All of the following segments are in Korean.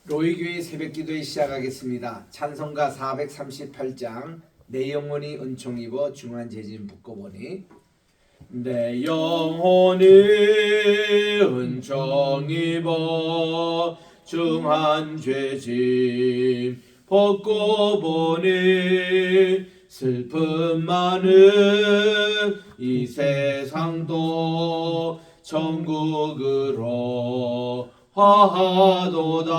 로이교회 새벽기도에 시작하겠습니다. 찬송가 438장 내 영혼이 은총 입어 중한 재진 붙고보니 내 영혼이 은총 입어 중한 죄짐 벗고 보니 슬픔 많은 이 세상도 천국으로 화하도다.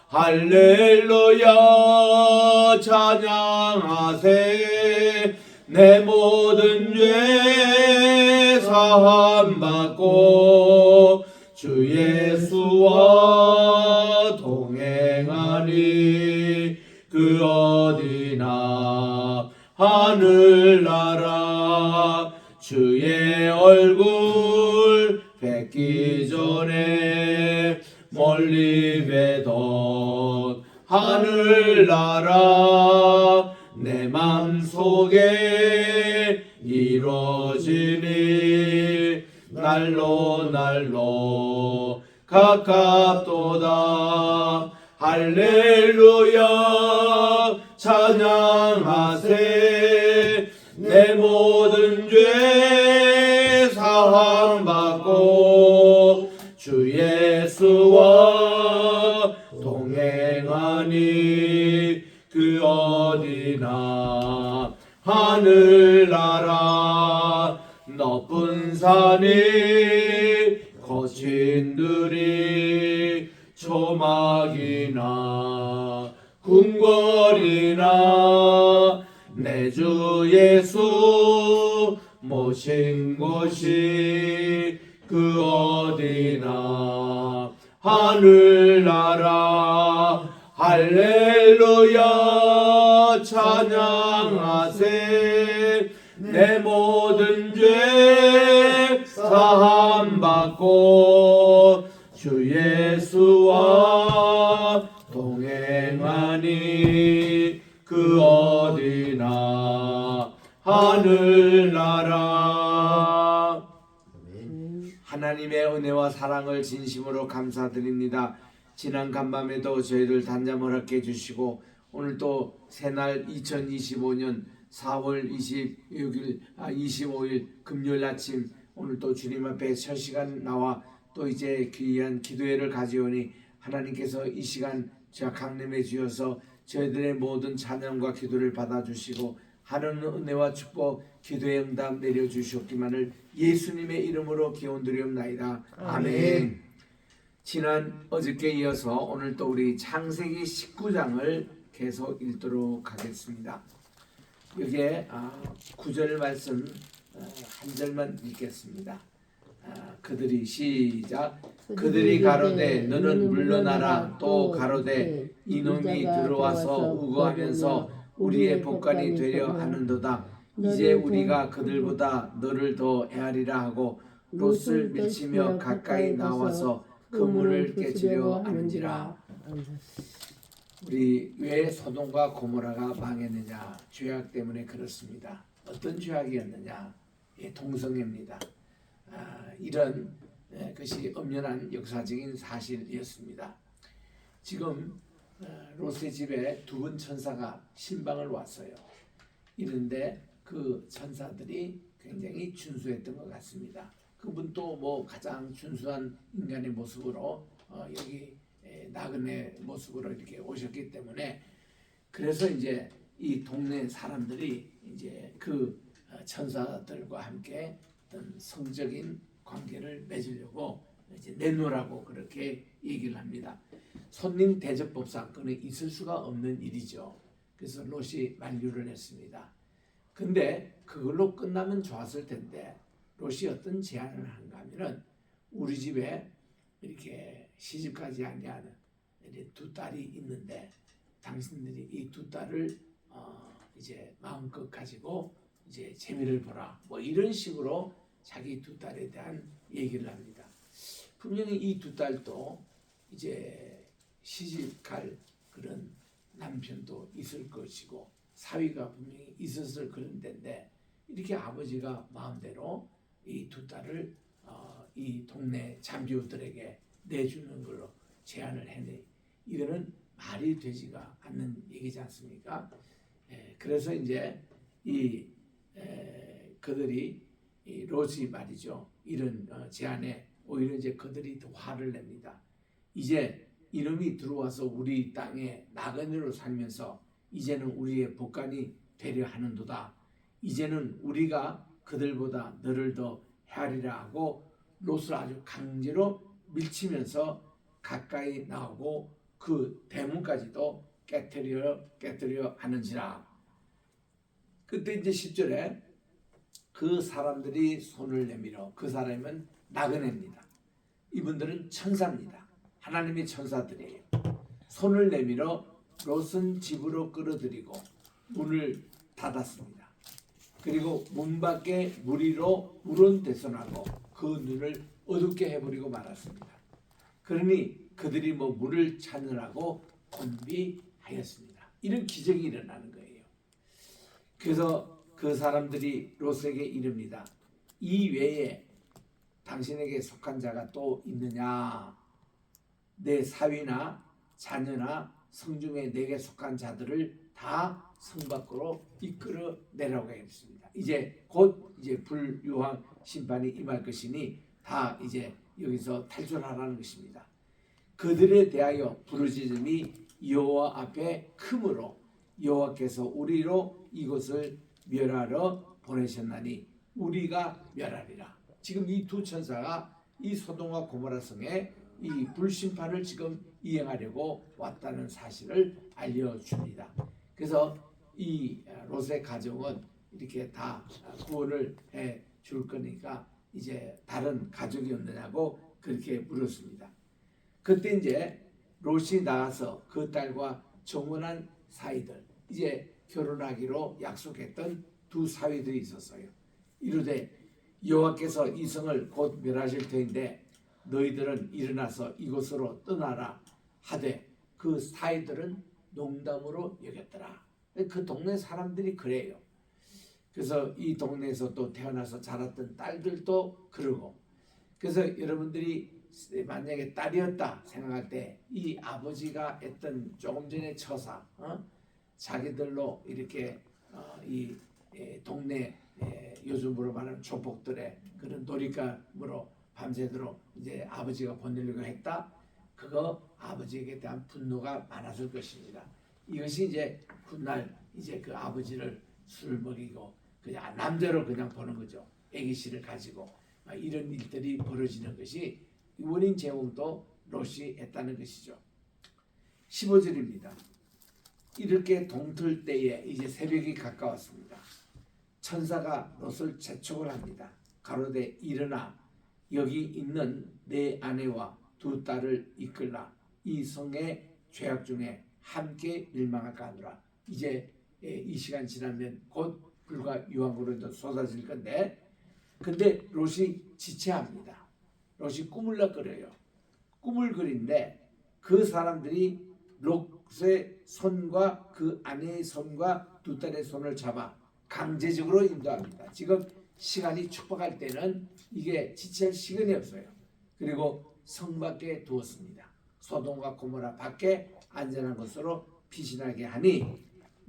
할렐루야 찬양하세. 내 모든 죄 사함 받고 주 예수와 동행하니 그 어디나 하늘나라 주의 얼굴 뵙기 전에 멀리 뵈던 하늘나라 내 맘속에 이루어지니 날로 날로 가깝도다. 할렐루야 찬양하세. 내 모든 죄 사함 받고 주 예수와 동행하니 그 어디나 하늘나라 높은 산이 거친 들이 초막이나 궁궐이나 내 주 예수 모신 곳이 그 어디나 하늘나라. 할렐루야 찬양하세. 내 모든 죄 사함 받고 주 예수와 동행하니 그 어디나 하늘나라. 하나님의 은혜와 사랑을 진심으로 감사드립니다. 지난 간밤에도 저희를 단잠 허락해 주시고 오늘 또 새날 2025년 4월 25일 금요일 아침 오늘 또 주님 앞에 첫 시간 나와 또 이제 귀한 기도회를 가져오니 하나님께서 이 시간 제가 강림해 주셔서 저희들의 모든 찬양과 기도를 받아주시고 하나님의 은혜와 축복 기도의 응답 내려주시옵기만을 예수님의 이름으로 기원드리옵나이다. 아멘. 지난 어저께 이어서 오늘 또 우리 창세기 19장을 계속 읽도록 하겠습니다. 여기에 9절 말씀 한 절만 읽겠습니다. 그들이 시작. 그들이 가로되 너는 물러나라. 또 가로되 이놈이 들어와서 우거하면서 우리의 복관이 되려 하는도다. 이제 우리가 그들보다 너를 더 애하리라 하고 롯을 밀치며 가까이 나와서 그 문을 깨치려 하는지라. 우리 왜 소돔과 고모라가 망했느냐? 죄악 때문에 그렇습니다. 어떤 죄악이었느냐? 동성애입니다. 이런 것이 엄연한 역사적인 사실이었습니다. 지금 롯의 집에 두 분 천사가 신방을 왔어요. 이런데 그 천사들이 굉장히 준수했던 것 같습니다. 그분도 뭐 가장 준수한 인간의 모습으로 여기 나그네 모습으로 이렇게 오셨기 때문에 그래서 이제 이 동네 사람들이 이제 그 천사들과 함께 어떤 성적인 관계를 맺으려고 이제 내놓으라고 그렇게 얘기를 합니다. 손님 대접법상 그는 있을 수가 없는 일이죠. 그래서 롯이 만류를 했습니다. 근데 그걸로 끝나면 좋았을 텐데 롯이 어떤 제안을 한가 하면은 우리 집에 이렇게 시집가지 아니하는 두 딸이 있는데 당신들이 이 두 딸을 이제 마음껏 가지고 이제 재미를 보라. 뭐 이런 식으로 자기 두 딸에 대한 얘기를 합니다. 분명히 이 두 딸도 이제 시집갈 그런 남편도 있을 것이고 사위가 분명히 있었을 그런 데인데 이렇게 아버지가 마음대로 이 두 딸을 이 동네 잠비우들에게 내주는 걸로 제안을 해내. 이거는 말이 되지가 않는 얘기지 않습니까? 그래서 이제 이 그들이 이 롯이 말이죠. 이런 제안에 오히려 이제 그들이 더 화를 냅니다. 이제 이놈이 들어와서 우리 땅에 나그네로 살면서 이제는 우리의 복간이 되려 하는도다. 이제는 우리가 그들보다 너를 더 헤아리라 하고 롯을 아주 강제로 밀치면서 가까이 나오고 그 대문까지도 깨뜨려 하는지라. 그때 이제 10절에 그 사람들이 손을 내밀어, 그 사람은 나그네입니다. 이분들은 천사입니다. 하나님의 천사들이에요. 손을 내밀어 롯은 집으로 끌어들이고 문을 닫았습니다. 그리고 문 밖에 무리로 물은대선하고 그 눈을 어둡게 해버리고 말았습니다. 그러니 그들이 물을 찾느라고 곤비하였습니다. 이런 기적이 일어나는 거예요. 그래서 그 사람들이 롯에게 이릅니다. 이 외에 당신에게 속한 자가 또 있느냐? 내 사위나 자녀나 성중에 내게 속한 자들을 다 성 밖으로 이끌어 내라고 했습니다. 이제 곧 이제 불유황 심판이 임할 것이니 다 이제 여기서 탈출하라는 것입니다. 그들에 대하여 부르짖음이 여호와 앞에 크므로 여호와께서 우리로 이곳을 멸하러 보내셨나니 우리가 멸하리라. 지금 이 두 천사가 이 소돔과 고모라 성에 이 불심판을 지금 이행하려고 왔다는 사실을 알려줍니다. 그래서 이 롯의 가정은 이렇게 다 구원을 해 줄 거니까 이제 다른 가족이 없느냐고 그렇게 물었습니다. 그때 이제 롯이 나가서 그 딸과 정혼한 사이들, 이제 결혼하기로 약속했던 두 사위들이 있었어요. 이르되 여호와께서 이 성을 곧 멸하실 터인데 너희들은 일어나서 이곳으로 떠나라 하되 그 사위들은 농담으로 여겼더라. 그 동네 사람들이 그래요. 그래서 이 동네에서 또 태어나서 자랐던 딸들도 그러고, 그래서 여러분들이 만약에 딸이었다 생각할 때 이 아버지가 했던 조금 전에 처사, 자기들로 이렇게 이 동네 요즘으로 말하는 조폭들의 그런 놀잇감으로 밤새도록 이제 아버지가 보내려고 했다. 그거 아버지에게 대한 분노가 많았을 것입니다. 이것이 이제 훗날 이제 그 아버지를 술 먹이고 그냥 남자로 그냥 보는 거죠. 애기씨를 가지고 이런 일들이 벌어지는 것이 원인 제공도 롯이 했다는 것이죠. 15절입니다. 이렇게 동틀 때에 이제 새벽이 가까웠습니다. 천사가 롯을 재촉을 합니다. 가로되 일어나 여기 있는 내 아내와 두 딸을 이끌라. 이 성의 죄악 중에 함께 멸망할까 하노라. 이제 이 시간 지나면 곧 불과 유황으로 쏟아질 건데, 근데 롯이 지체합니다. 롯이 꿈을 꿔요. 꿈을 그린데 그 사람들이 롯의 손과 그 아내의 손과 두 딸의 손을 잡아 강제적으로 인도합니다. 지금 시간이 촉박할 때는 이게 지체할 시간이 없어요. 그리고 성 밖에 두었습니다. 소돔과 고모라 밖에 안전한 곳으로 피신하게 하니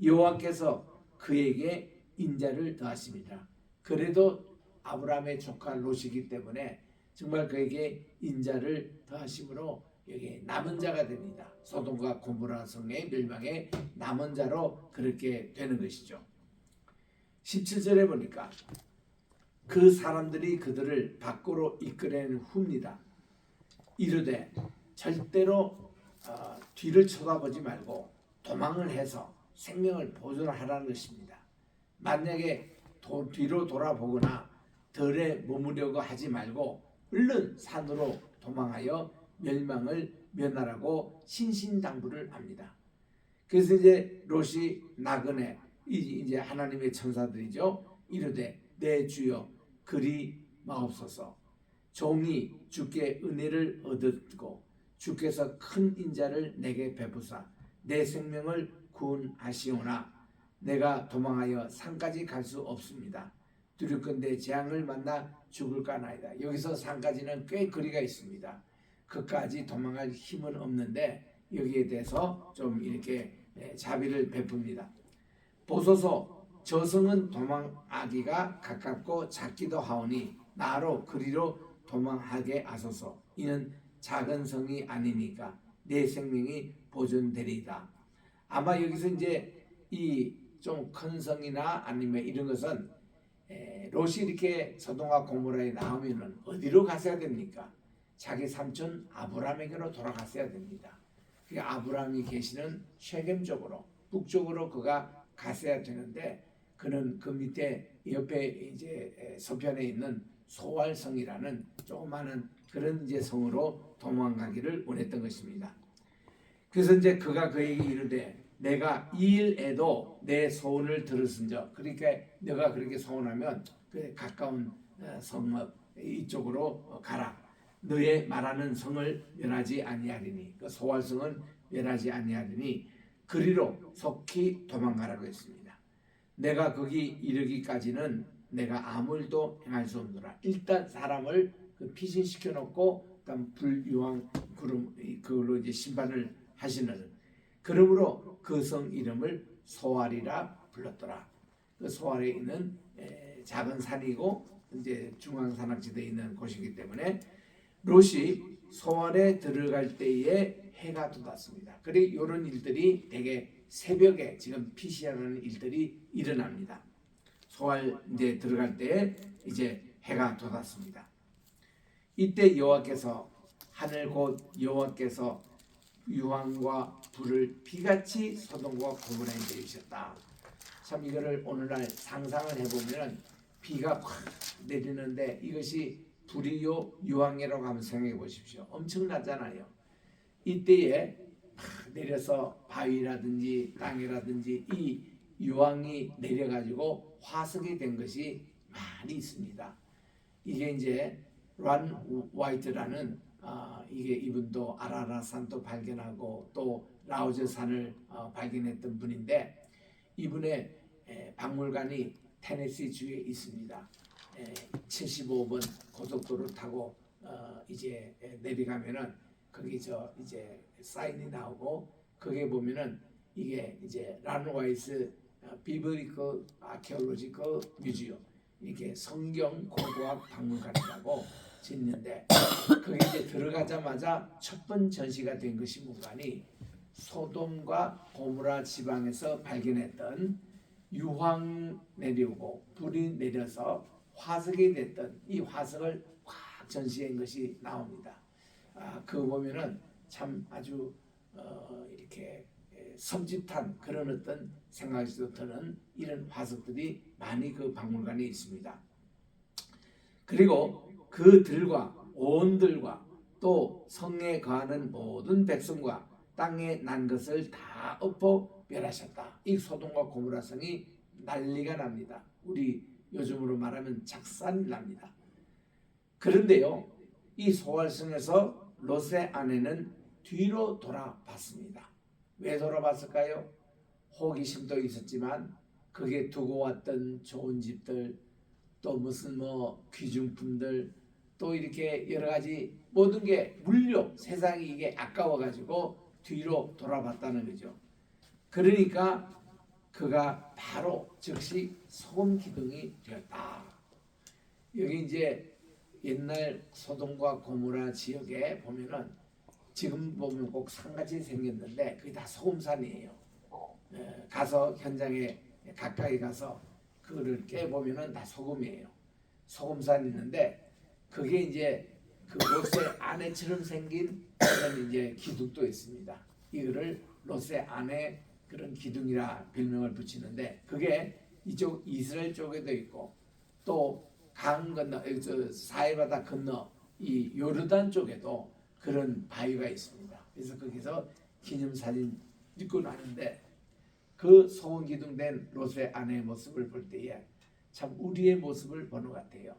여호와께서 그에게 인자를 더하십니다. 그래도 아브라함의 조카 롯이기 때문에 정말 그에게 인자를 더하심으로 여기 남은 자가 됩니다. 소돔과 고모라 성의 멸망의 남은 자로 그렇게 되는 것이죠. 17절에 보니까 그 사람들이 그들을 밖으로 이끌어낸 후입니다. 이르되 절대로 뒤를 쳐다보지 말고 도망을 해서 생명을 보존하라는 것입니다. 만약에 뒤로 돌아보거나 덜에 머무려고 하지 말고 얼른 산으로 도망하여 멸망을 면하라고 신신당부를 합니다. 그래서 이제 롯이 나그네, 이제 하나님의 천사들이죠. 이르되 내 주여 그리 마옵소서. 종이 주께 은혜를 얻었고 주께서 큰 인자를 내게 베푸사 내 생명을 구원하시오나 내가 도망하여 산까지 갈 수 없습니다. 두렵건대 재앙을 만나 죽을까나이다. 여기서 산까지는 꽤 거리가 있습니다. 그까지 도망할 힘은 없는데 여기에 대해서 좀 이렇게 자비를 베풉니다. 보소서 저성은 도망하기가 가깝고 작기도 하오니 나로 그리로 도망하게 하소서. 이는 작은 성이 아니니까 내 생명이 보존되리이다. 아마 여기서 이제 이 좀 큰 성이나 아니면 이런 것은 롯이 이렇게 소돔과 고모라에 나오면은 어디로 갔어야 됩니까? 자기 삼촌 아브라함에게로 돌아갔어야 됩니다. 그러니까 아브라함이 계시는 쉐겜 쪽으로 북쪽으로 그가 갔어야 되는데 그는 그 밑에 옆에 이제 서편에 있는 소알성이라는 조그마한 그런 이제 성으로 도망가기를 원했던 것입니다. 그래서 이제 그가 그에게 이르되 내가 이 일에도 내 소원을 들었은적, 그러니까 내가 그렇게 소원하면 그 가까운 성읍 이쪽으로 가라. 너의 말하는 성을 멸하지 아니하리니, 그 소알성은 멸하지 아니하리니 그리로 속히 도망가라고 했습니다. 내가 거기 이르기까지는 내가 아무 일도 행할 수 없노라. 일단 사람을 피신시켜 놓고 일단 불유황 구름 그걸로 이제 심판을 하시는, 그러므로 그 성 이름을 소알이라 불렀더라. 그 소알에 있는 작은 산이고 이제 중앙 산악지대에 있는 곳이기 때문에 롯이 소알에 들어갈 때에 해가 돋았습니다. 그리고 이런 일들이 되게 새벽에 지금 피시하는 일들이 일어납니다. 소알 이제 들어갈 때에 이제 해가 돋았습니다. 이때 여호와께서 하늘 곧 여호와께서 유황과 불을 비같이 소돔과 고모라에 내리셨다. 참 이거를 오늘날 상상을 해보면 비가 확 내리는데 이것이 불이요 유황이라고 한번 생각해 보십시오. 엄청나잖아요. 이때에 막 내려서 바위라든지 땅이라든지 이 유황이 내려가지고 화석이 된 것이 많이 있습니다. 이게 이제 란 화이트라는 이게 이분도 아라라산도 발견하고 또 라오즈 산을 발견했던 분인데, 이분의 박물관이 테네시 주에 있습니다. 75번 고속도로 타고 이제 내려가면은 거기 이제 사인이 나오고 거기에 보면은 이게 이제 란와이스 비브리컬 아케올로지컬 뮤지엄, 이렇게 성경 고고학 박물관이라고 짓는데 거기 이제 들어가자마자 첫 번 전시가 된 것이 뭔가니 소돔과 고모라 지방에서 발견했던 유황 내려오고 불이 내려서 화석이 됐던 이 화석을 확 전시한 것이 나옵니다. 그거 보면은 참 아주 이렇게 섬찟한 그런 어떤 생각이 드는 이런 화석들이 많이 그 박물관에 있습니다. 그리고 그들과 온들과 또 성에 거하는 모든 백성과 땅에 난 것을 다 엎어 멸하셨다. 이 소돔과 고모라 성이 난리가 납니다. 우리 요즘으로 말하면 작살 납니다. 그런데요, 이 소알성에서 롯의 아내는 뒤로 돌아봤습니다. 왜 돌아봤을까요? 호기심도 있었지만 그게 두고 왔던 좋은 집들, 또 무슨 귀중품들, 또 이렇게 여러 가지 모든 게 물려 세상이 이게 아까워가지고 뒤로 돌아봤다는 거죠. 그러니까 그가 바로 즉시 소금 기둥이 되었다. 여기 이제 옛날 소돔과 고모라 지역에 보면은 지금 보면 꼭 산같이 생겼는데 그게 다 소금산이에요. 가서 현장에 가까이 가서 그거를 깨보면은 다 소금이에요. 소금산이 있는데 그게 이제 그 롯의 아내처럼 생긴 그런 이제 기둥도 있습니다. 이거를 롯의 아내 그런 기둥이라 별명을 붙이는데 그게 이쪽 이스라엘 쪽에도 있고 또 강 건너 사해바다 건너 이 요르단 쪽에도 그런 바위가 있습니다. 그래서 거기서 기념사진 찍고 나는데 그 소금 기둥된 롯의 아내의 모습을 볼 때에 참 우리의 모습을 보는 것 같아요.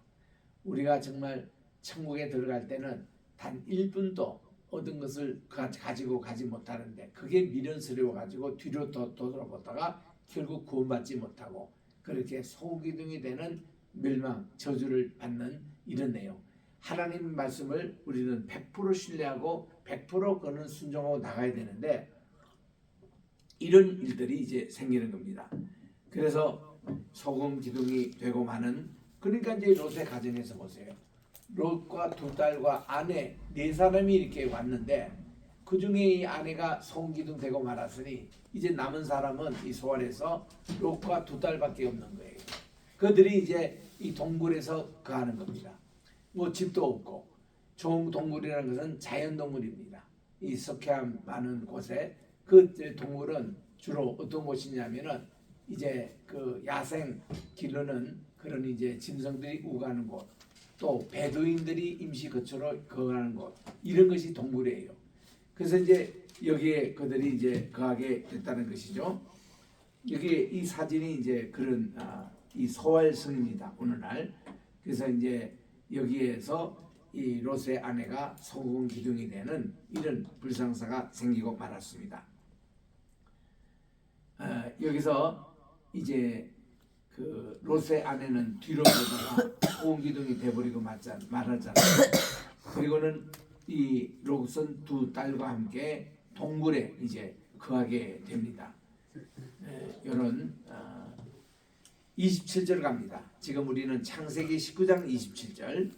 우리가 정말 천국에 들어갈 때는 단 1분도 얻은 것을 가지고 가지 못하는데 그게 미련스러워 가지고 뒤로 돌아보다가 결국 구원받지 못하고 그렇게 소기둥이 되는 멸망 저주를 받는 이런 내용. 하나님 말씀을 우리는 100% 신뢰하고 100% 그는 순종하고 나가야 되는데 이런 일들이 이제 생기는 겁니다. 그래서 소금 기둥이 되고 마는, 그러니까 이제 롯의 가정에서 보세요. 롯과 두 딸과 아내 네 사람이 이렇게 왔는데 그 중에 이 아내가 소금 기둥 되고 말았으니 이제 남은 사람은 이 소알에서 롯과 두 딸밖에 없는 거예요. 그들이 이제 이 동굴에서 거하는 겁니다. 뭐 집도 없고, 좋은 동굴이라는 것은 자연 동굴입니다. 이 석회암 많은 곳에 그 동굴은 주로 어떤 곳이냐면은 이제 그 야생 기르는 그런 이제 짐승들이 우가는 곳, 또 베두인들이 임시 거처로 거하는 곳, 이런 것이 동굴이에요. 그래서 이제 여기에 그들이 이제 거하게 됐다는 것이죠. 여기 이 사진이 이제 그런 이 소활성입니다. 오늘날. 그래서 이제 여기에서 이 롯의 아내가 소금 기둥이 되는 이런 불상사가 생기고 말았습니다. 여기서 이제 그 롯의 아내는 뒤로 보다가 소금 기둥이 돼버리고 말하잖아요. 그리고는 이 롯은 두 딸과 함께 동굴에 이제 거하게 됩니다. 이런 27절 갑니다. 지금 우리는 창세기 19장 27절.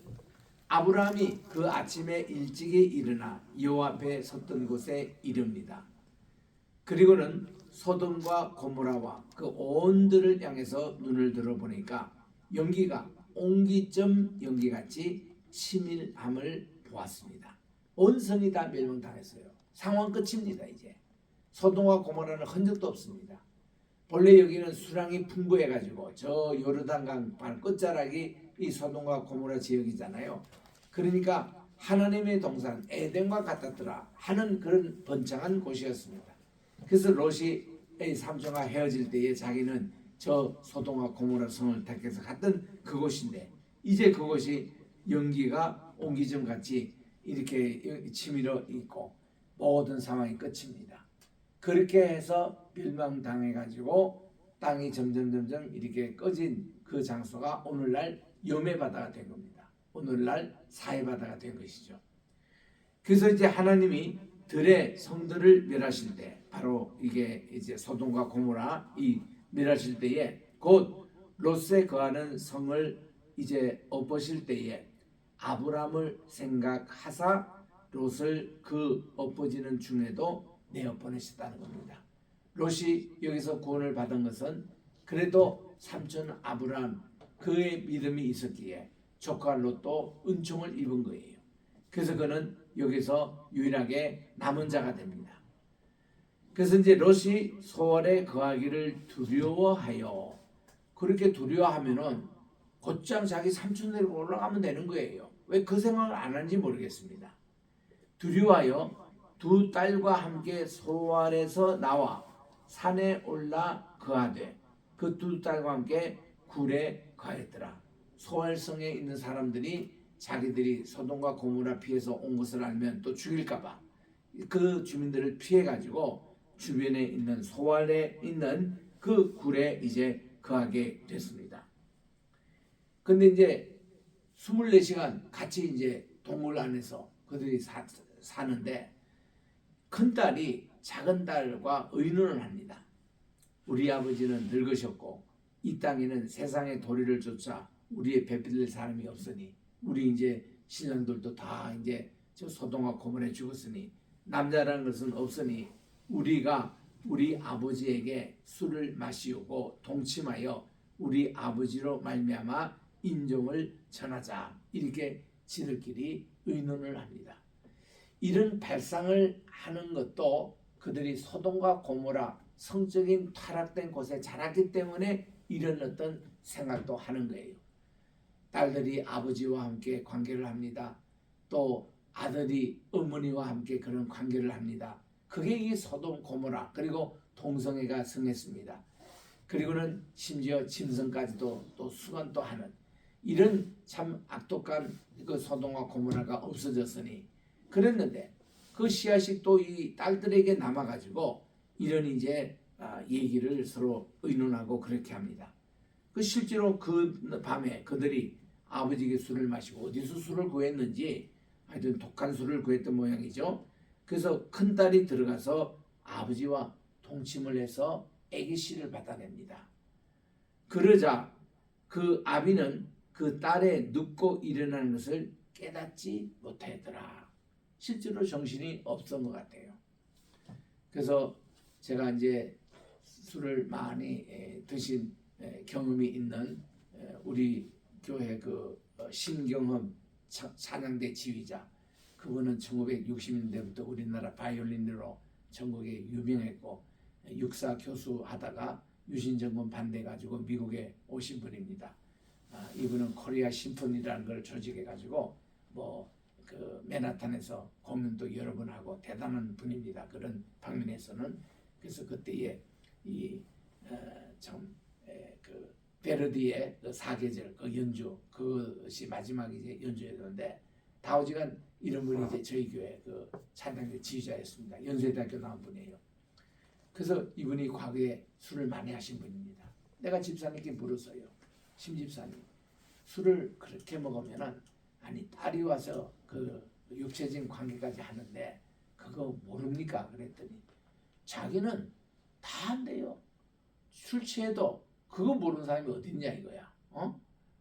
아브라함이 그 아침에 일찍이 일어나 여호와 앞에 섰던 곳에 이릅니다. 그리고는 소돔과 고모라와 그 온들을 향해서 눈을 들어보니까 연기가 옹기점 연기같이 치밀함을 보았습니다. 온 성이 다 멸망당했어요. 상황 끝입니다. 이제 소돔과 고모라는 흔적도 없습니다. 본래 여기는 수량이 풍부해가지고 저 요르단강 발 끝자락이 이 소돔과 고모라 지역이잖아요. 그러니까 하나님의 동산 에덴과 같았더라 하는 그런 번창한 곳이었습니다. 그래서 롯이 삼촌과 헤어질 때에 자기는 저 소돔과 고모라 성을 택해서 갔던 그곳인데 이제 그곳이 연기가 옹기점 같이 이렇게 치밀어 있고 모든 상황이 끝입니다. 그렇게 해서 멸망당해가지고 땅이 점점 이렇게 꺼진 그 장소가 오늘날 염해바다가 된 겁니다. 오늘날 사해바다가 된 것이죠. 그래서 이제 하나님이 들의 성들을 멸하실 때 바로 이게 이제 소돔과 고모라 이 멸하실 때에 곧 롯에 거하는 성을 이제 엎으실 때에 아브라함을 생각하사 롯을 그 엎어지는 중에도 내어 보내셨다는 겁니다. 롯이 여기서 구원을 받은 것은 그래도 삼촌 아브라함 그의 믿음이 있었기에 조카 롯도 은총을 입은 거예요. 그래서 그는 여기서 유일하게 남은 자가 됩니다. 그래서 이제 롯이 소알에 거하기를 두려워하여 그렇게 두려워하면은 곧장 자기 삼촌대로 올라가면 되는 거예요. 왜 그 생각을 안 하는지 모르겠습니다. 두려워하여 두 딸과 함께 소알에서 나와 산에 올라 거하되 그 두 딸과 함께 굴에 거했더라. 소알성에 있는 사람들이 자기들이 소돔과 고모라 피해서 온 것을 알면 또 죽일까봐 그 주민들을 피해가지고 주변에 있는 소알에 있는 그 굴에 이제 거하게 됐습니다. 근데 이제 24시간 같이 이제 동굴 안에서 그들이 사는데 큰 딸이 작은 딸과 의논을 합니다. 우리 아버지는 늙으셨고 이 땅에는 세상의 도리를 쫓아 우리의 배필 사람이 없으니 우리 이제 신랑들도 다 이제 저 소돔과 고모라에 죽었으니 남자라는 것은 없으니 우리가 우리 아버지에게 술을 마시고 동침하여 우리 아버지로 말미암아 인종을 전하자 이렇게 지들끼리 의논을 합니다. 이런 발상을 하는 것도 그들이 소돔과 고모라 성적인 타락된 곳에 자랐기 때문에 이런 어떤 생각도 하는 거예요. 딸들이 아버지와 함께 관계를 합니다. 또 아들이 어머니와 함께 그런 관계를 합니다. 그게 이 소돔 고모라 그리고 동성애가 성했습니다. 그리고는 심지어 짐승까지도 또 수건도 하는 이런 참 악독한 그 소돔과 고모라가 없어졌으니 그랬는데 그 씨앗이 또 이 딸들에게 남아가지고 이런 이제 얘기를 서로 의논하고 그렇게 합니다. 그 실제로 그 밤에 그들이 아버지에게 술을 마시고 어디서 술을 구했는지 하여튼 독한 술을 구했던 모양이죠. 그래서 큰딸이 들어가서 아버지와 동침을 해서 아기씨를 받아냅니다. 그러자 그 아비는 그 딸의 눕고 일어나는 것을 깨닫지 못하더라. 실제로 정신이 없었던 것 같아요. 그래서 제가 이제 술을 많이 드신 경험이 있는 우리 교회 그 신경흠 찬양대 지휘자, 그분은 1960년대부터 우리나라 바이올린으로 전국에 유명했고 육사 교수 하다가 유신정권 반대해가지고 미국에 오신 분입니다. 이분은 코리아 심포니라는 걸 조직해가지고 그 맨하탄에서 공연도 여러 번 하고 대단한 분입니다. 그런 방면에서는. 그래서 그때에 그 베르디의 그 사계절 그 연주, 그것이 마지막 이제 연주였는데, 다우지간 이런 분이 이제 저희 교회 그 찬양대 지휘자였습니다. 연세대학교 나온 분이에요. 그래서 이분이 과거에 술을 많이 하신 분입니다. 내가 집사님께 물었어요. 심집사님, 술을 그렇게 먹으면은, 아니 딸이 와서 그 육체적인 관계까지 하는데 그거 모릅니까? 그랬더니 자기는 다 한대요. 술 취해도 그거 모르는 사람이 어딨냐 이거야.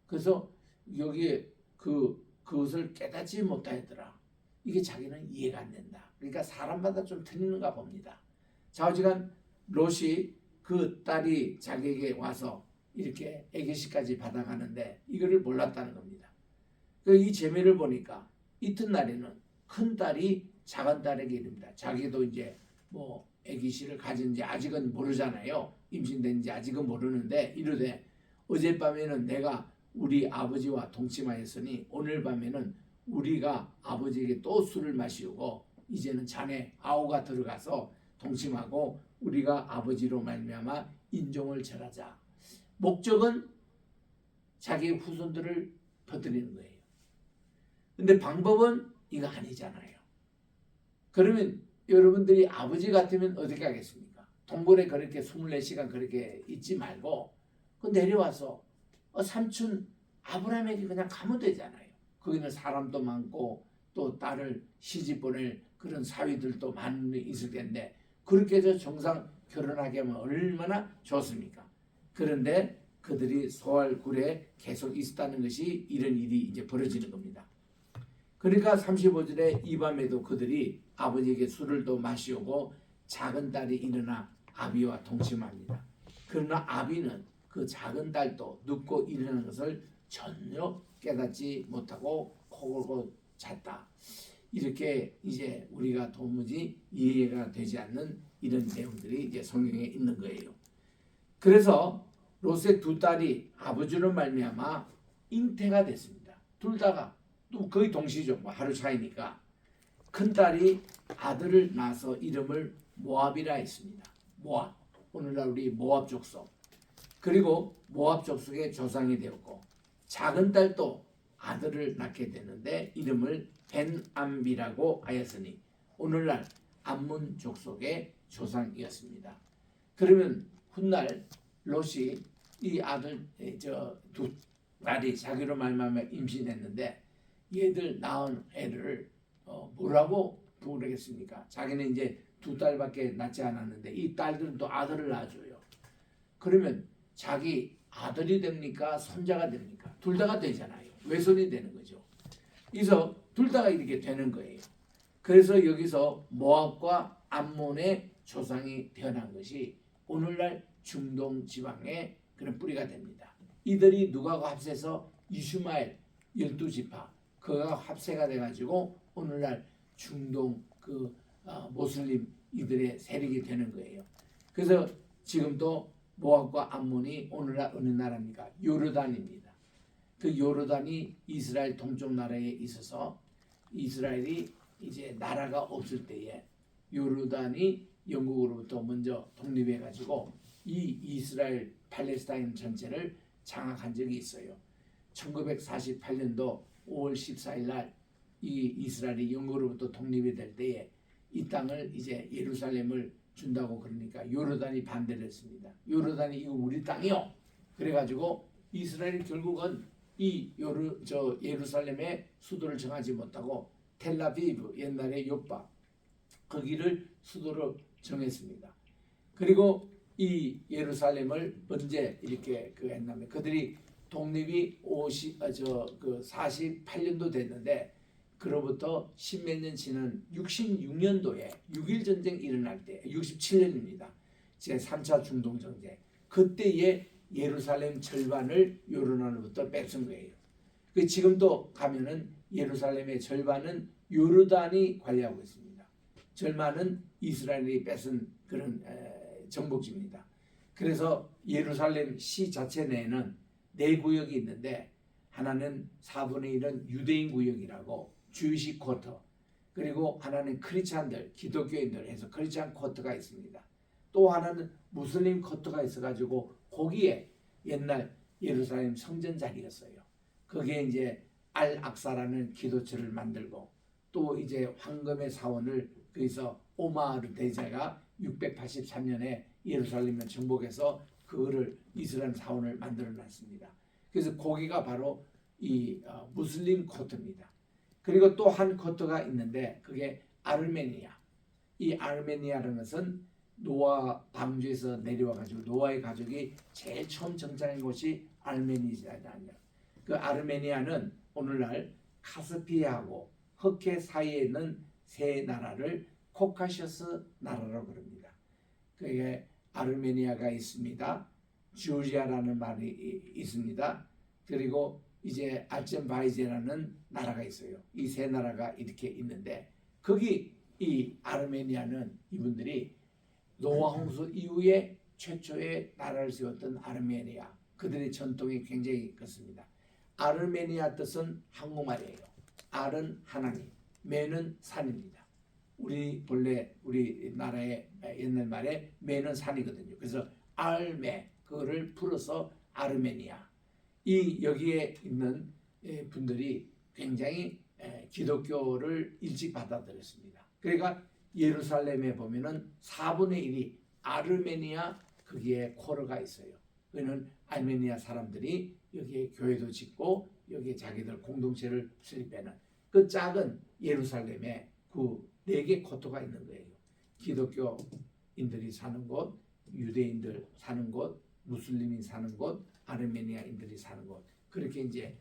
그래서 여기에 그것을 깨닫지 못하더라. 이게 자기는 이해가 안 된다. 그러니까 사람마다 좀 틀리는가 봅니다. 좌우지간 롯이 그 딸이 자기에게 와서 이렇게 아기씨까지 받아가는데 이거를 몰랐다는 겁니다. 이 재미를 보니까 이튿날에는 큰 딸이 작은 딸에게 이릅니다. 자기도 이제 아기씨를 가진지 아직은 모르잖아요. 임신된지 아직은 모르는데 이르되 어젯밤에는 내가 우리 아버지와 동침하였으니 오늘 밤에는 우리가 아버지에게 또 술을 마시고 이제는 자네 아우가 들어가서 동침하고 우리가 아버지로 말미암아 인종을 절하자. 목적은 자기 후손들을 퍼뜨리는 거예요. 근데 방법은 이거 아니잖아요. 그러면 여러분들이 아버지 같으면 어떻게 하겠습니까? 동굴에 그렇게 24시간 그렇게 있지 말고 내려와서 삼촌 아브라함에게 그냥 가면 되잖아요. 거기는 사람도 많고 또 딸을 시집 보낼 그런 사위들도 많이 있을 텐데 그렇게 해서 정상 결혼하게 하면 얼마나 좋습니까? 그런데 그들이 소알굴에 계속 있었다는 것이 이런 일이 이제 벌어지는 겁니다. 그러니까 35절에 이 밤에도 그들이 아버지에게 술을 또 마시오고 작은 딸이 일어나 아비와 동침합니다. 그러나 아비는 그 작은 딸도 눕고 일어나는 것을 전혀 깨닫지 못하고 코 골고 잤다. 이렇게 이제 우리가 도무지 이해가 되지 않는 이런 내용들이 이제 성경에 있는 거예요. 그래서 롯의 두 딸이 아버지로 말미암아 잉태가 됐습니다. 둘 다가 또 거의 동시죠. 하루 차이니까. 큰 딸이 아들을 낳아서 이름을 모압이라 했습니다. 모압. 오늘날 우리 모압 족속. 그리고 모압 족속의 조상이 되었고 작은 딸도 아들을 낳게 되는데 이름을 벤암비라고 하였으니 오늘날 암몬 족속의 조상이었습니다. 그러면 훗날 롯이 이 아들 두 딸이 자기로 말미암아 임신했는데 얘들 낳은 애를 뭐라고 부르겠습니까? 자기는 이제 두 딸밖에 낳지 않았는데 이 딸들은 또 아들을 낳아줘요. 그러면 자기 아들이 됩니까? 손자가 됩니까? 둘 다가 되잖아요. 외손이 되는 거죠. 그래서 둘 다가 이렇게 되는 거예요. 그래서 여기서 모압과 암몬의 조상이 태어난 것이 오늘날 중동 지방의 그런 뿌리가 됩니다. 이들이 누가와 합세해서 이슈마엘 12지파 그가 합세가 돼가지고 오늘날 중동 모슬림 이들의 세력이 되는 거예요. 그래서 지금도 모압과 암몬이 오늘날 어느 나라입니까? 요르단입니다. 그 요르단이 이스라엘 동쪽 나라에 있어서 이스라엘이 이제 나라가 없을 때에 요르단이 영국으로부터 먼저 독립해가지고 이 이스라엘 팔레스타인 전체를 장악한 적이 있어요. 1948년도 5월 14일 날 이 이스라엘이 영국으로부터 독립이 될 때에 이 땅을 이제 예루살렘을 준다고 그러니까 요르단이 반대를 했습니다. 요르단이 이거 우리 땅이요. 그래가지고 이스라엘이 결국은 예루살렘의 수도를 정하지 못하고 텔라비브 옛날에 요파 거기를 수도로 정했습니다. 그리고 이 예루살렘을 언제 이렇게 했냐면 그들이 독립이 48년도 됐는데 그로부터 십몇 년 지난 66년도에 6.1 전쟁 일어날 때 67년입니다. 제 3차 중동 전쟁 그때에 예루살렘 절반을 요르단으로부터 뺏은 거예요. 지금도 가면은 예루살렘의 절반은 요르단이 관리하고 있습니다. 절반은 이스라엘이 뺏은 그런 정복지입니다. 그래서 예루살렘 시 자체 내에는 네 구역이 있는데 하나는 4분의 1은 유대인 구역이라고 주이시 쿼터 그리고 하나는 크리스찬들 기독교인들 해서 크리스찬 쿼터가 있습니다. 또 하나는 무슬림 쿼터가 있어가지고 거기에 옛날 예루살렘 성전 자리였어요. 거기에 이제 알 악사라는 기도처를 만들고 또 이제 황금의 사원을 거기서 오마르 대제가 683년에 예루살렘을 정복해서 그거를 이스라엘 사원을 만들어 놨습니다. 그래서 거기가 바로 이 무슬림 쿼터입니다. 그리고 또 한 쿼터가 있는데 그게 아르메니아. 이 아르메니아라는 것은 노아 방주에서 내려와가지고 노아의 가족이 제일 처음 정착한 곳이 아르메니아잖아요. 그 아르메니아는 오늘날 카스피아하고 흑해 사이에 있는 세 나라를 코카셔스 나라라고 그럽니다. 그게 아르메니아가 있습니다. 조지아라는 말이 있습니다. 그리고 이제 아제르바이잔이라는 나라가 있어요. 이 세 나라가 이렇게 있는데 거기 이 아르메니아는 이분들이 노아 홍수 이후에 최초의 나라를 세웠던 아르메니아 그들의 전통이 굉장히 그렇습니다. 아르메니아 뜻은 한국말이에요. 알은 하나님, 메는 산입니다. 본래 우리 나라의 옛날 말에 메는 산이거든요. 그래서 알메 그거를 풀어서 아르메니아. 여기에 있는 분들이 굉장히 기독교를 일찍 받아들였습니다. 그러니까 예루살렘에 보면은 4분의 1이 아르메니아 거기에 코르가 있어요. 그는 아르메니아 사람들이 여기에 교회도 짓고 여기에 자기들 공동체를 설립하는 그 작은 예루살렘에 그 4개 코토가 있는 거예요. 기독교인들이 사는 곳, 유대인들 사는 곳, 무슬림이 사는 곳, 아르메니아인들이 사는 곳 그렇게 이제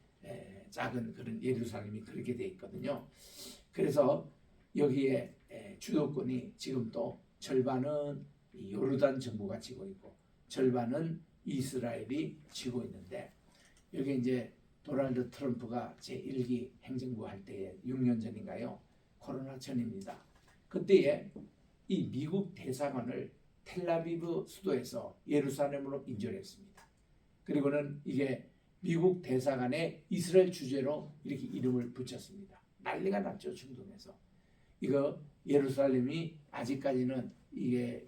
작은 그런 예루살렘이 그렇게 돼 있거든요. 그래서 여기에 주도권이 지금 또 절반은 요르단 정부가 쥐고 있고 절반은 이스라엘이 쥐고 있는데 여기 이제 도널드 트럼프가 제1기 행정부 할 때에 6년 전인가요? 코로나 전입니다. 그때에 이 미국 대사관을 텔라비브 수도에서 예루살렘으로 인접했습니다. 그리고는 이게 미국 대사관의 이스라엘 주재로 이렇게 이름을 붙였습니다. 난리가 났죠. 중동에서. 이거 예루살렘이 아직까지는 이게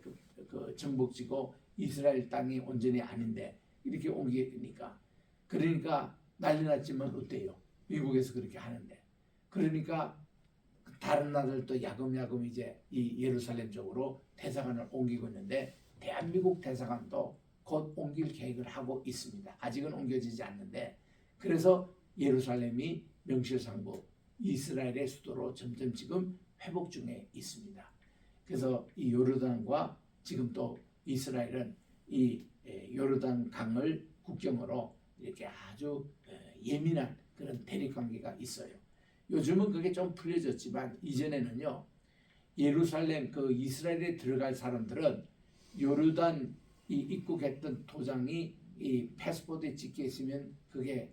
그 정복지고 이스라엘 땅이 온전히 아닌데 이렇게 옮기니까 그러니까 난리 났지만 어때요? 미국에서 그렇게 하는데 그러니까 다른 나라들도 야금야금 이제 이 예루살렘 쪽으로 대사관을 옮기고 있는데 대한민국 대사관도 곧 옮길 계획을 하고 있습니다. 아직은 옮겨지지 않는데 그래서 예루살렘이 명실상부 이스라엘의 수도로 점점 지금 회복 중에 있습니다. 그래서 이 요르단과 지금 또 이스라엘은 이 요르단 강을 국경으로 이렇게 아주 예민한 그런 대립관계가 있어요. 요즘은 그게 좀 풀려졌지만 이전에는요 예루살렘 그 이스라엘에 들어갈 사람들은 요르단 이 입국했던 도장이 이 패스포드에 찍혀 있으면 그게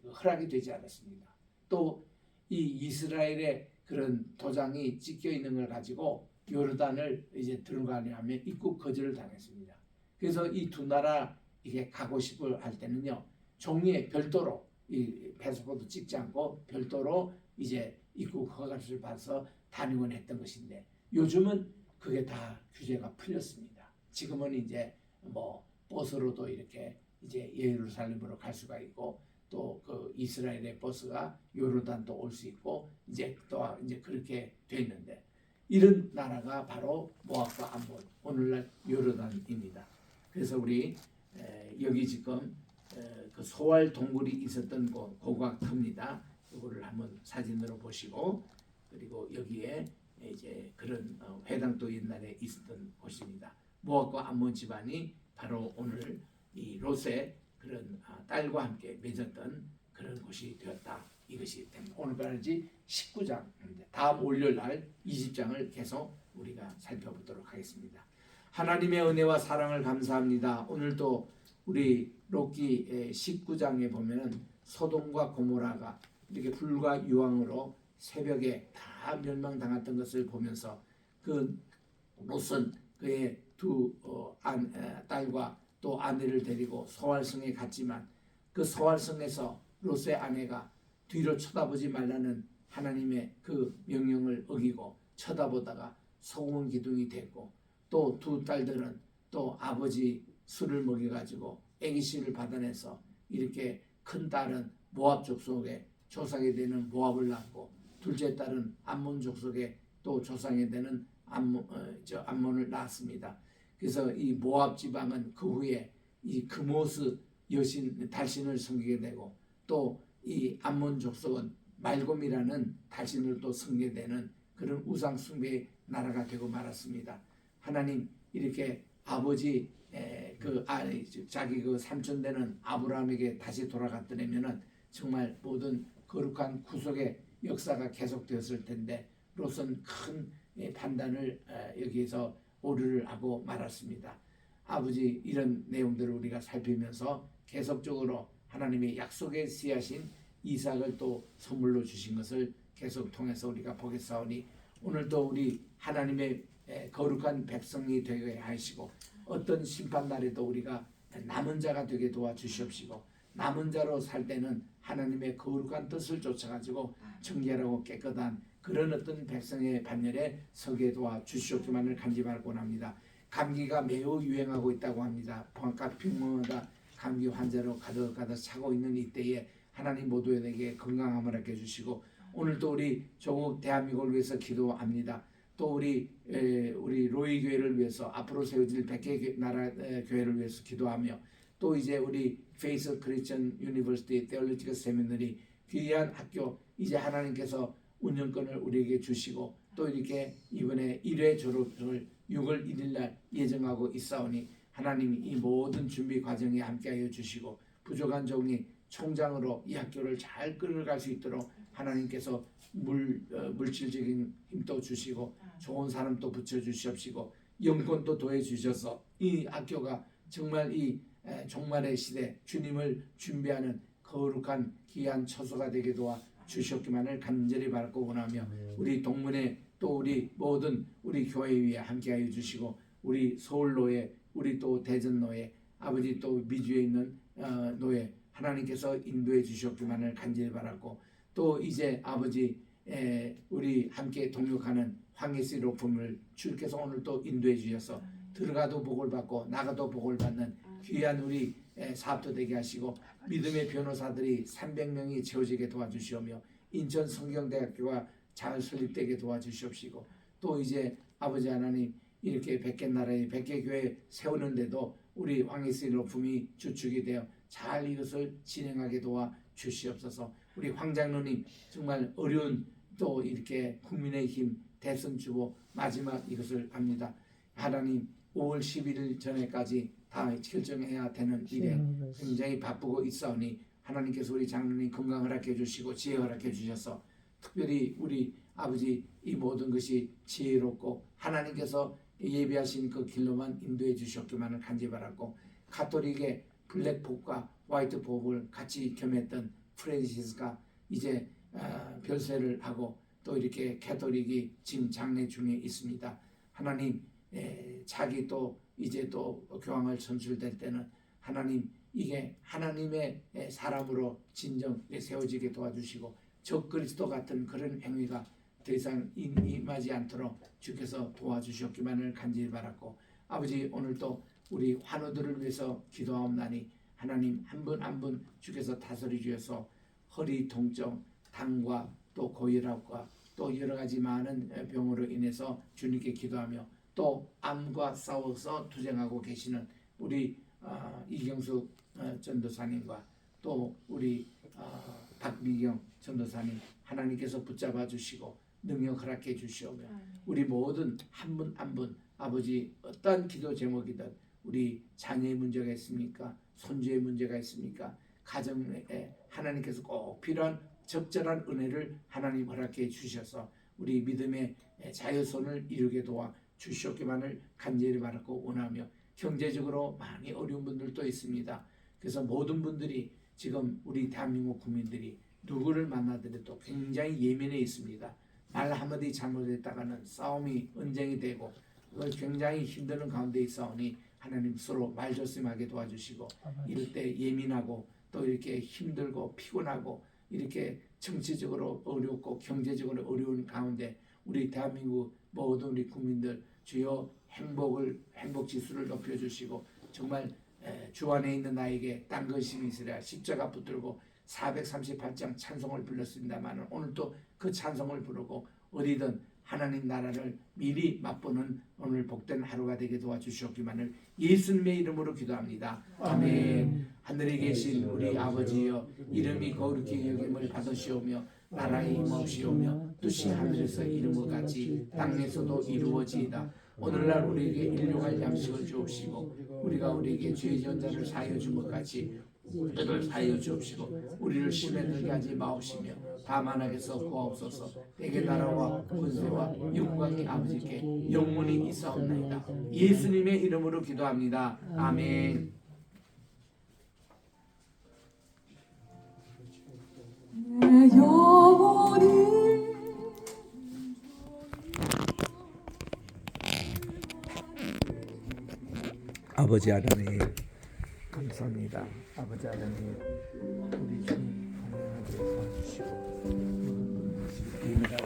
허락이 되지 않았습니다. 또 이 이스라엘의 그런 도장이 찍혀 있는 걸 가지고 요르단을 이제 들어가려면 입국 거절을 당했습니다. 그래서 이 두 나라 이게 가고 싶어 할 때는요 종이에 별도로 이 패스포드 찍지 않고 별도로 이제 입국 허가를 받아서 다니곤 했던 것인데 요즘은 그게 다 규제가 풀렸습니다. 지금은 이제 뭐 버스로도 이렇게 이제 예루살렘으로 갈 수가 있고 또 그 이스라엘의 버스가 요르단도 올 수 있고 이제 또 이제 그렇게 돼 있는데 이런 나라가 바로 모압과 암몬 오늘날 요르단입니다. 그래서 우리 여기 지금 그 소아 소활 동굴이 있었던 고가 터입니다. 이거를 한번 사진으로 보시고, 그리고 여기에 이제 그런 회당도 옛날에 있었던 곳입니다. 모압과 암몬 집안이 바로 오늘 이 롯의 그런 딸과 함께 맺었던 그런 곳이 되었다. 이것이 됩니다. 오늘까지 19장, 다음 월요일 날 20장을 계속 우리가 살펴보도록 하겠습니다. 하나님의 은혜와 사랑을 감사합니다. 오늘도 우리 롯기 19장에 보면은 소돔과 고모라가 이렇게 불과 유황으로 새벽에 다 멸망당했던 것을 보면서 그 롯은 그의 두 딸과 또 아내를 데리고 소활성에 갔지만 그 소활성에서 롯의 아내가 뒤로 쳐다보지 말라는 하나님의 그 명령을 어기고 쳐다보다가 소금 기둥이 됐고, 또 두 딸들은 또 아버지 술을 먹여가지고 애기씨를 받아내서 이렇게 큰 딸은 모압 족속의 조상이 되는 모압을 낳고, 둘째 딸은 암몬 족속의 또 조상이 되는 암몬을 낳았습니다. 그래서 이 모압 지방은 그 후에 이 그모스 여신 달신을 섬기게 되고, 또 이 암몬 족속은 말곰이라는 달신을 또 섬기되는 그런 우상 숭배의 나라가 되고 말았습니다. 하나님 이렇게 아버지 자기 그 삼촌 되는 아브라함에게 다시 돌아갔더라면은 정말 모든 거룩한 구속의 역사가 계속되었을 텐데, 롯은 큰 판단을 여기에서 오류를 하고 말았습니다. 아버지 이런 내용들을 우리가 살피면서 계속적으로 하나님의 약속의 씨앗인 이삭을 또 선물로 주신 것을 계속 통해서 우리가 보겠사오니, 오늘도 우리 하나님의 거룩한 백성이 되게 하시고, 어떤 심판날에도 우리가 남은 자가 되게 도와주시옵시고, 남은 자로 살 때는 하나님의 거룩한 뜻을 쫓아가지고 정결하고 깨끗한 그런 어떤 백성의 반열에 서게 도와주시옵기만을 간절히 원합니다. 감기가 매우 유행하고 있다고 합니다. 각 병마다 감기 환자로 가득 차고 있는 이때에 하나님 모두에게 건강함을 함께 해주시고, 오늘도 우리 조국 대한민국을 위해서 기도합니다. 또 우리 로이 교회를 위해서 앞으로 세워질 100개 나라 교회를 위해서 기도하며, 또 이제 우리 페이스 크리스천 유니버시티 테올로지컬 세미너리 귀한 학교 이제 하나님께서 운영권을 우리에게 주시고, 또 이렇게 이번에 1회 졸업을 6월 1일 날 예정하고 있사오니, 하나님이 이 모든 준비 과정에 함께하여 주시고, 부족한 종이 총장으로 이 학교를 잘 끌어갈 수 있도록 하나님께서 물질적인 힘도 주시고 좋은 사람도 붙여주시옵시고 영권도 더해 주셔서 이 학교가 정말 이 종말의 시대 주님을 준비하는 거룩한 귀한 처소가 되게 도와 주시옵기만을 간절히 바라고 원하며, 우리 동문회 또 우리 모든 우리 교회 위에 함께하여 주시고, 우리 서울노회, 우리 또 대전노회, 아버지 또 미주에 있는 노회 하나님께서 인도해 주시옵기만을 간절히 바라고, 또 이제 아버지 우리 함께 동역하는 황예슬 로펌을 주께서 오늘 또 인도해 주셔서 들어가도 복을 받고 나가도 복을 받는 귀한 우리 사업도 되게 하시고, 믿음의 변호사들이 300명이 채워지게 도와주시오며, 인천 성경대학교가 잘 설립되게 도와주시옵시고, 또 이제 아버지 하나님 이렇게 100개 나라에 100개 교회 세우는데도 우리 황예슬 로펌이 주축이 되어 잘 이것을 진행하게 도와 주시옵소서. 우리 황장로님 정말 어려운 또 이렇게 국민의힘 대선 주보 마지막 이것을 합니다. 하나님 5월 11일 전에까지 다 결정해야 되는 일에 굉장히 바쁘고 있사오니, 하나님께서 우리 장로님 건강을 허락해 주시고 지혜 허락해 주셔서 특별히 우리 아버지 이 모든 것이 지혜롭고 하나님께서 예비하신 그 길로만 인도해 주셨기만을 간절히 바라고, 가톨릭의 블랙pop과 화이트pop을 같이 겸했던 프랜시스가 이제 별세를 하고, 또 이렇게 가톨릭이 지금 장례 중에 있습니다. 하나님 자기 또 이제 또 교황을 선출될 때는 하나님 이게 하나님의 사람으로 진정 세워지게 도와주시고, 적그리스도 같은 그런 행위가 더 이상 임하지 않도록 주께서 도와주셨기만을 간절히 바랐고, 아버지 오늘도 우리 환우들을 위해서 기도하옵나니, 하나님 한 분 한 분 주께서 다스려 주셔서 허리 통증, 당과 또 고혈압과 또 여러 가지 많은 병으로 인해서 주님께 기도하며, 또 암과 싸워서 투쟁하고 계시는 우리 이경숙 전도사님과 또 우리 박미경 전도사님 하나님께서 붙잡아 주시고 능력 허락해 주시오며 우리 모든 한 분 한 분 아버지 어떠한 기도 제목이든 우리 자녀의 문제가 있습니까? 손주의 문제가 있습니까? 가정에 하나님께서 꼭 필요한 적절한 은혜를 하나님 허락해 주셔서 우리 믿음의 자유손을 이루게 도와 주시옵기만을 간절히 바라고 원하며 경제적으로 많이 어려운 분들도 있습니다. 그래서 모든 분들이 지금 우리 대한민국 국민들이 누구를 만나더라도 굉장히 예민해 있습니다. 말 한마디 잘못했다가는 싸움이 언쟁이 되고 그걸 굉장히 힘드는 가운데 있사오니 하나님 서로 말조심하게 도와주시고 이럴 때 예민하고 또 이렇게 힘들고 피곤하고 이렇게 정치적으로 어렵고 경제적으로 어려운 가운데 우리 대한민국 모든 우리 국민들 주여 행복 지수를 높여주시고 정말 주 안에 있는 나에게 딴 것이 있으랴 십자가 붙들고 438장 찬송을 불렀습니다만 오늘 또 그 찬송을 부르고 어디든 하나님 나라를 미리 맛보는 오늘 복된 하루가 되게 도와주시옵기만을 예수님의 이름으로 기도합니다. 아멘. 하늘에 계신 우리 아버지여 이름이 거룩히 여김을 받으시오며 나라의 임하시오며 뜻이 하늘에서 이룬 것 같이 땅에서도 이루어지이다. 오늘날 우리에게 일용할 양식을 주옵시고 우리가 우리에게 죄 지은 자를 사하여 준 것 같이 우리를 사하여 주옵시고 우리를 시험에 들게 하지 마옵시며 다만 하게서 구하옵소서. 내게 나라와 권세와 영광이 아버지께 영원히 있사옵나이다. 예수님의 이름으로 기도합니다. 아멘. 내 영혼이 아버지 하나님 감사합니다. 아버지 하나님 우리 주님 건강하게 도와주시고 예민한